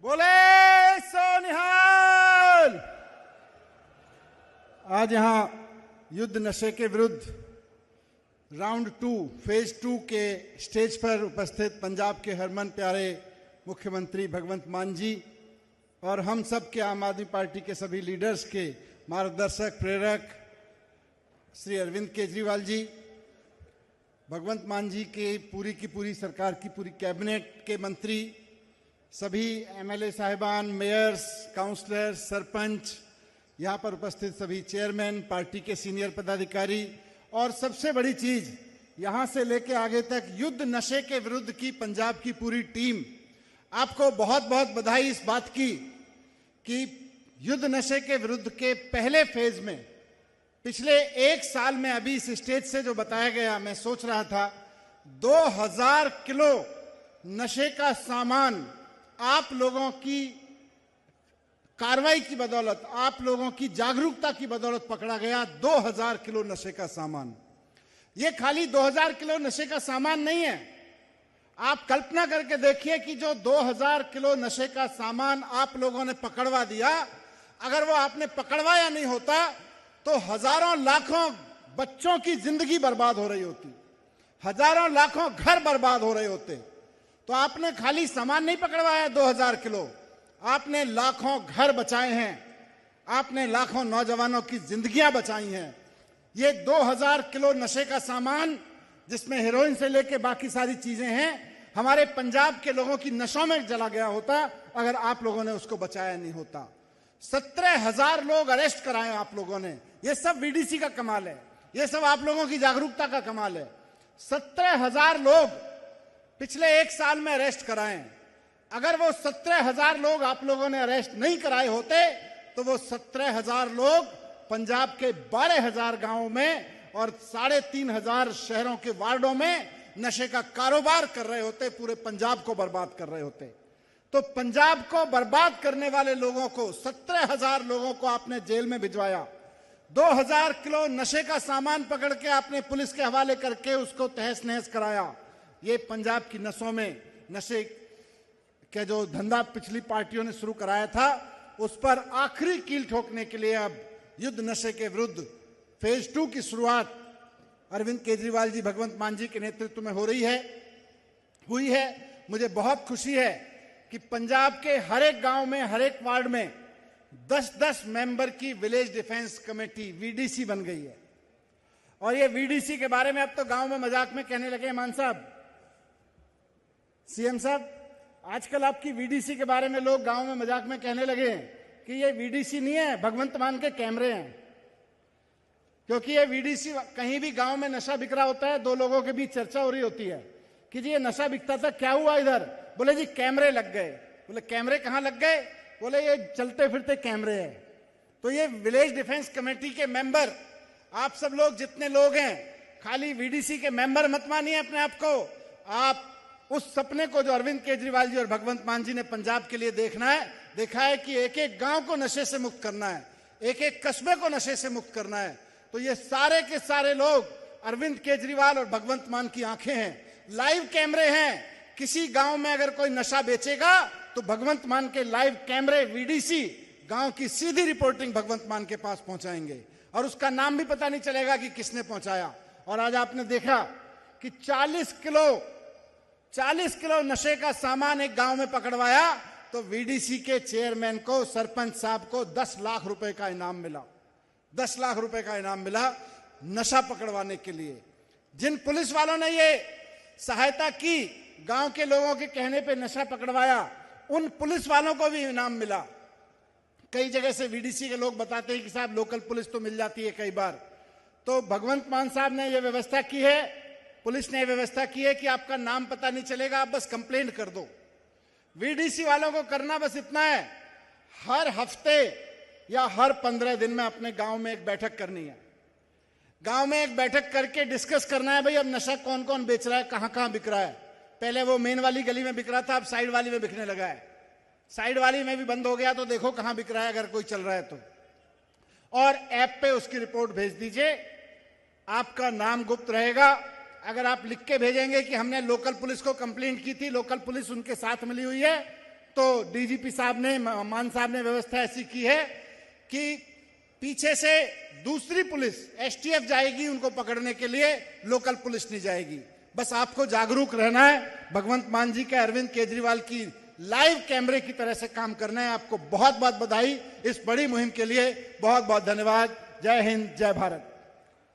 बोले सोनिहाल। आज यहां युद्ध नशे के विरुद्ध राउंड 2 फेज 2 के स्टेज पर उपस्थित पंजाब के हरमन प्यारे मुख्यमंत्री भगवंत मान जी और हम सब के आम आदमी पार्टी के सभी लीडर्स के मार्गदर्शक प्रेरक श्री अरविंद केजरीवाल जी, भगवंत मान जी के की पूरी सरकार की पूरी कैबिनेट के मंत्री, सभी एमएलए साहिबान, मेयर्स, काउंसलर्स, सरपंच, यहाँ पर उपस्थित सभी चेयरमैन, पार्टी के सीनियर पदाधिकारी और सबसे बड़ी चीज यहाँ से लेके आगे तक युद्ध नशे के विरुद्ध की पंजाब की पूरी टीम, आपको बहुत बहुत बधाई इस बात की कि युद्ध नशे के विरुद्ध के पहले फेज में पिछले एक साल में अभी इस स्टेज से जो बताया गया, मैं सोच रहा था 2000 किलो नशे का सामान आप लोगों की कार्रवाई की बदौलत, आप लोगों की जागरूकता की बदौलत पकड़ा गया। 2000 किलो नशे का सामान। ये खाली 2000 किलो नशे का सामान नहीं है। आप कल्पना करके देखिए कि जो 2000 किलो नशे का सामान आप लोगों ने पकड़वा दिया, अगर वो आपने पकड़वाया नहीं होता तो हजारों लाखों बच्चों की जिंदगी बर्बाद हो रही होती, हजारों लाखों घर बर्बाद हो रहे होते। तो आपने खाली सामान नहीं पकड़वाया 2000 किलो, आपने लाखों घर बचाए हैं, आपने लाखों नौजवानों की जिंदगियां बचाई हैं। ये 2000 किलो नशे का सामान, जिसमें हेरोइन से लेके बाकी सारी चीजें हैं, हमारे पंजाब के लोगों की नशों में चला गया होता अगर आप लोगों ने उसको बचाया नहीं होता। 17,000 लोग अरेस्ट कराए आप लोगों ने। ये सब वीडीसी का कमाल है, ये सब आप लोगों की जागरूकता का कमाल है। 17,000 लोग पिछले एक साल में अरेस्ट कराए। अगर वो 17,000 लोग आप लोगों ने अरेस्ट नहीं कराए होते तो वो 17,000 लोग पंजाब के 12,000 गांवों में और 3,500 शहरों के वार्डों में नशे का कारोबार कर रहे होते, पूरे पंजाब को बर्बाद कर रहे होते। तो पंजाब को बर्बाद करने वाले लोगों को, 17,000 लोगों को आपने जेल में भिजवाया। 2000 किलो नशे का सामान पकड़ के आपने पुलिस के हवाले करके उसको तहस नहस कराया। ये पंजाब की नसों में नशे का जो धंधा पिछली पार्टियों ने शुरू कराया था, उस पर आखिरी कील ठोकने के लिए अब युद्ध नशे के विरुद्ध फेज 2 की शुरुआत अरविंद केजरीवाल जी, भगवंत मान जी के नेतृत्व में हुई है। मुझे बहुत खुशी है कि पंजाब के हर एक गांव में, हर एक वार्ड में 10-10 मेंबर की विलेज डिफेंस कमेटी वीडीसी बन गई है। और ये वीडीसी के बारे में अब तो गांव में मजाक में कहने लगे, मान साहब, सीएम साहब, आजकल आपकी वीडीसी के बारे में लोग गांव में मजाक में कहने लगे कि ये वीडीसी नहीं है, भगवंत मान के कैमरे हैं। क्योंकि ये वीडीसी, कहीं भी गांव में नशा बिक रहा होता है, दो लोगों के बीच चर्चा हो रही होती है कि जी ये नशा बिकता था, क्या हुआ इधर? बोले जी कैमरे लग गए। बोले कैमरे कहां लग गए? बोले ये चलते फिरते कैमरे हैं। तो ये विलेज डिफेंस कमेटी के मेंबर, आप सब लोग जितने लोग हैं, खाली वीडीसी के मेंबर मत मानिए अपने आप को। आप उस सपने को जो अरविंद केजरीवाल जी और भगवंत मान जी ने पंजाब के लिए देखा है कि एक एक गांव को नशे से मुक्त करना है, एक एक कस्बे को नशे से मुक्त करना है। तो ये सारे के सारे लोग अरविंद केजरीवाल और भगवंत मान की आंखें हैं, लाइव कैमरे हैं। किसी गांव में अगर कोई नशा बेचेगा तो भगवंत मान के लाइव कैमरे वीडीसी गांव की सीधी रिपोर्टिंग भगवंत मान के पास पहुंचाएंगे और उसका नाम भी पता नहीं चलेगा कि किसने पहुंचाया। और आज आपने देखा कि 40 किलो नशे का सामान एक गांव में पकड़वाया तो वीडीसी के चेयरमैन को, सरपंच साहब को 10 लाख रुपए का इनाम मिला। 10 लाख रुपए का इनाम मिला नशा पकड़वाने के लिए। जिन पुलिस वालों ने ये सहायता की, गांव के लोगों के कहने पे नशा पकड़वाया, उन पुलिस वालों को भी इनाम मिला। कई जगह से वीडीसी के लोग बताते हैं कि साहब लोकल पुलिस तो मिल जाती है कई बार। तो भगवंत मान साहब ने यह व्यवस्था की है, पुलिस ने व्यवस्था की है कि आपका नाम पता नहीं चलेगा, आप बस कंप्लेंट कर दो। वीडीसी वालों को करना बस इतना है, हर हफ्ते या हर 15 दिन में अपने गांव में एक बैठक करनी है। गांव में एक बैठक करके डिस्कस करना है, भाई अब नशा कौन कौन बेच रहा है, कहां कहां बिक रहा है। पहले वो मेन वाली गली में बिक रहा था, अब साइड वाली में बिकने लगा है। साइड वाली में भी बंद हो गया तो देखो कहां बिक रहा है, अगर कोई चल रहा है तो। और ऐप पे उसकी रिपोर्ट भेज दीजिए, आपका नाम गुप्त रहेगा। अगर आप लिख के भेजेंगे कि हमने लोकल पुलिस को कंप्लेंट की थी, लोकल पुलिस उनके साथ मिली हुई है, तो डीजीपी साहब ने, मान साहब ने व्यवस्था ऐसी की है कि पीछे से दूसरी पुलिस एसटीएफ जाएगी उनको पकड़ने के लिए, लोकल पुलिस नहीं जाएगी। बस आपको जागरूक रहना है, भगवंत मान जी के, अरविंद केजरीवाल की लाइव कैमरे की तरह से काम करना है। आपको बहुत बहुत बधाई इस बड़ी मुहिम के लिए, बहुत बहुत धन्यवाद। जय हिंद, जय भारत।